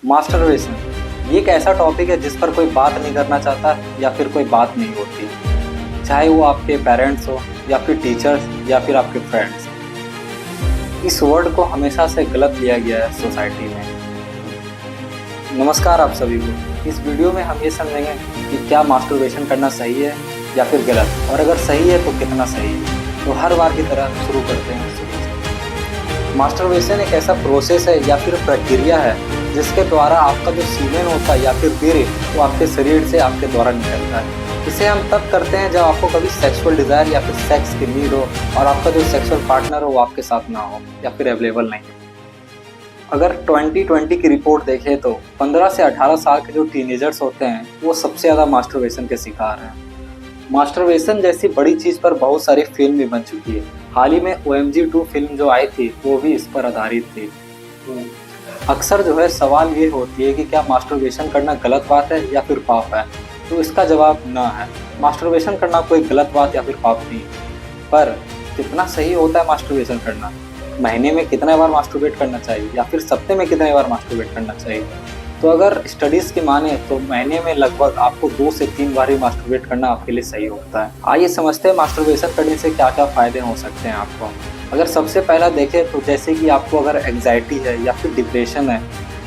Masturbation ये एक ऐसा टॉपिक है जिस पर कोई बात नहीं करना चाहता या फिर कोई बात नहीं होती, चाहे वो आपके पेरेंट्स हो या फिर टीचर्स या फिर आपके फ्रेंड्स। इस वर्ड को हमेशा से गलत लिया गया है सोसाइटी में। नमस्कार आप सभी को। इस वीडियो में हम ये समझेंगे कि क्या मास्टरबेशन करना सही है या फिर गलत, और अगर सही है तो कितना सही है। तो हर बार की तरह शुरू करते हैं। मास्टरबेशन एक ऐसा प्रोसेस है या फिर प्रक्रिया है जिसके द्वारा आपका जो सीमेन होता है या फिर वीर्य वो आपके शरीर से आपके द्वारा निकलता है। इसे हम तब करते हैं जब आपको कभी सेक्सुअल डिजायर या फिर सेक्स की नीड हो और आपका जो सेक्सुअल पार्टनर हो वो आपके साथ ना हो या फिर अवेलेबल नहीं हो। अगर 2020 की रिपोर्ट देखें तो 15 से 18 साल के जो टीनेजर्स होते हैं वो सबसे ज़्यादा मास्टरबेशन के शिकार हैं। मास्टरबेशन जैसी बड़ी चीज़ पर बहुत सारी फिल्म भी बन चुकी है। हाल ही में OMG 2 फिल्म जो आई थी वो भी इस पर आधारित थी। अक्सर जो है सवाल ये होती है कि क्या मास्टरबेशन करना गलत बात है या फिर पाप है। तो इसका जवाब ना है। मास्टरबेशन करना कोई गलत बात या फिर पाप नहीं, पर कितना सही होता है मास्टरबेशन करना। महीने में कितने बार मास्टरबेट करना चाहिए या फिर सप्ताह में कितने बार मास्टरबेट करना चाहिए। तो अगर स्टडीज़ की माने तो महीने में लगभग आपको 2 से 3 बार ही मास्टरबेट करना आपके लिए सही होता है। आइए समझते हैं मास्टरबेशन करने से क्या क्या फ़ायदे हो सकते हैं आपको। अगर सबसे पहला देखें तो जैसे कि आपको अगर एंग्जाइटी है या फिर डिप्रेशन है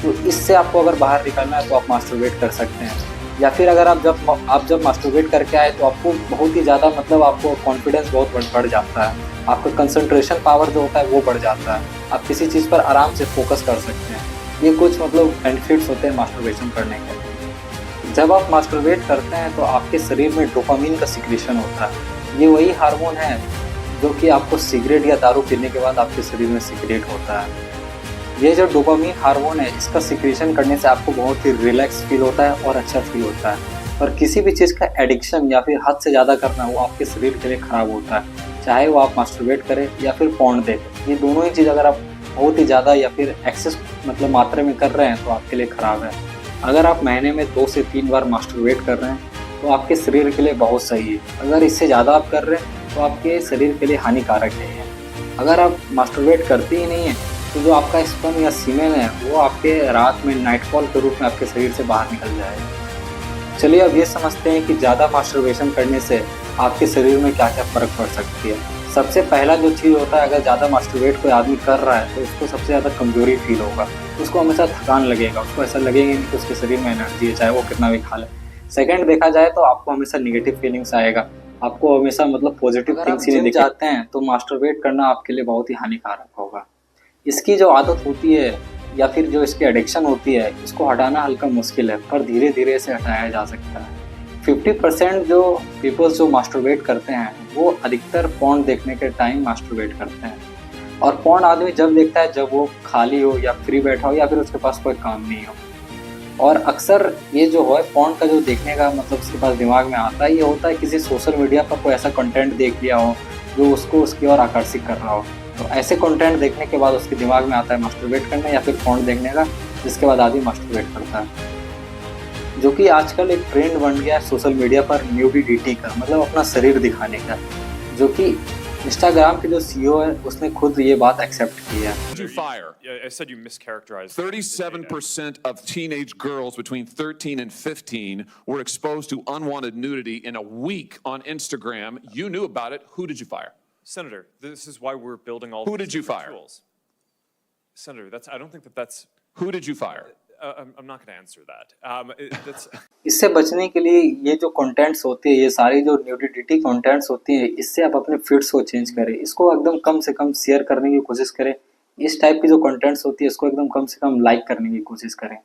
तो इससे आपको अगर बाहर निकलना है तो आप मास्टरबेट कर सकते हैं। या फिर अगर आप जब मास्टरबेट करके आए तो आपको बहुत ही ज़्यादा आपको कॉन्फिडेंस बहुत बढ़ जाता है। आपका कंसंट्रेशन पावर जो होता है वो बढ़ जाता है। आप किसी चीज़ पर आराम से फोकस कर सकते हैं। ये कुछ बेनिफिट्स होते हैं मास्टरबेशन करने के। जब आप मास्टरबेट करते हैं तो आपके शरीर में डोपामिन का सिक्रेशन होता है। ये वही हार्मोन है जो कि आपको सिगरेट या दारू पीने के बाद आपके शरीर में सिक्रेट होता है। ये जो डोपामिन हार्मोन है इसका सिक्रेशन करने से आपको बहुत ही रिलैक्स फील होता है और अच्छा फील होता है। और किसी भी चीज़ का एडिक्शन या फिर हद से ज़्यादा करना वो आपके शरीर के लिए ख़राब होता है, चाहे वो आप मास्टरबेट करें या फिर पोर्न देखें। ये दोनों ही चीज़ अगर आप बहुत ही ज़्यादा या फिर एक्सेस मात्रा में कर रहे हैं तो आपके लिए ख़राब है। अगर आप महीने में 2 से 3 बार मास्टरबेट कर रहे हैं तो आपके शरीर के लिए बहुत सही है। अगर इससे ज़्यादा आप कर रहे हैं तो आपके शरीर के लिए हानिकारक है। अगर आप मास्टरबेट करते ही नहीं है तो जो आपका स्पर्म या सीमेन है वो आपके रात में नाइटफॉल के रूप में आपके शरीर से बाहर निकल जाएगा। चलिए अब ये समझते हैं कि ज़्यादा मास्टरबेशन करने से आपके शरीर में क्या क्या फ़र्क पड़ सकती है। सबसे पहला जो चीज़ होता है, अगर ज़्यादा मास्टरबेट कोई आदमी कर रहा है तो उसको सबसे ज़्यादा कमजोरी फील होगा। उसको हमेशा थकान लगेगा, उसको ऐसा लगेगा नहीं कि उसके शरीर में एनर्जी है चाहे वो कितना भी खा ले। सेकंड देखा जाए तो आपको हमेशा नेगेटिव फीलिंग्स आएगा। आपको हमेशा पॉजिटिव थिंग्स ही नहीं जाते हैं तो मास्टरबेट करना आपके लिए बहुत ही हानिकारक होगा। इसकी जो आदत होती है या फिर जो इसकी एडिक्शन होती है इसको हटाना हल्का मुश्किल है, पर धीरे धीरे इसे हटाया जा सकता है। 50% जो पीपल्स जो मास्टरबेट करते हैं वो अधिकतर पोर्न देखने के टाइम मास्टरबेट करते हैं। और पोर्न आदमी जब देखता है जब वो खाली हो या फ्री बैठा हो या फिर उसके पास कोई काम नहीं हो। और अक्सर ये जो है पोर्न का जो देखने का उसके पास दिमाग में आता है ये होता है किसी सोशल मीडिया पर कोई ऐसा कंटेंट देख लिया हो जो उसको उसकी ओर आकर्षित कर रहा हो। तो ऐसे कंटेंट देखने के बाद उसके दिमाग में आता है मास्टरबेट करना या फिर पोर्न देखने का, जिसके बाद आदमी मास्टरबेट करता है। जो कि आजकल एक ट्रेंड बन गया है सोशल मीडिया पर न्यूडिटी का, अपना शरीर दिखाने का, जो कि इंस्टाग्राम के जो CEO है उसने खुद ये बात एक्सेप्ट की है। I said you mischaracterized. 37% of teenage girls between 13 and 15 were exposed to unwanted nudity in a week on Instagram. You knew about it. Who did you fire? Senator, this is why we're building all Who these did you fire? tools. Senator, I don't think that's. Who did you fire? I'm not going to answer that. That's. इससे बचने के लिए ये जो contents होती है, ये सारी जो न्यूडिटी कंटेंट्स होती है, इससे आप अपने फीड्स को चेंज करें। इसको एकदम कम से कम शेयर करने की कोशिश करें। इस टाइप की जो कंटेंट्स होती है इसको एकदम कम से कम लाइक करने की कोशिश करें।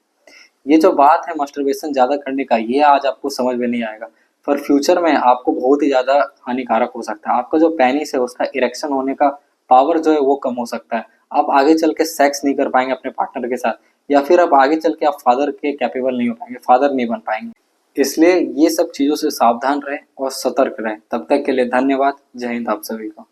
ये जो बात है मास्टरबेशन ज़्यादा करने का, ये आज आपको समझ में नहीं आएगा, पर फ्यूचर में आपको बहुत ही ज़्यादा हानिकारक हो सकता है। आपका जो पेनिस है उसका इरेक्शन होने का पावर जो है वो कम हो सकता है। आप आगे चल के सेक्स नहीं कर पाएंगे अपने पार्टनर के साथ, या फिर अब आगे चल के आप फादर के कैपेबल नहीं हो पाएंगे, फादर नहीं बन पाएंगे। इसलिए ये सब चीज़ों से सावधान रहें और सतर्क रहें। तब तक के लिए धन्यवाद। जय हिंद आप सभी को।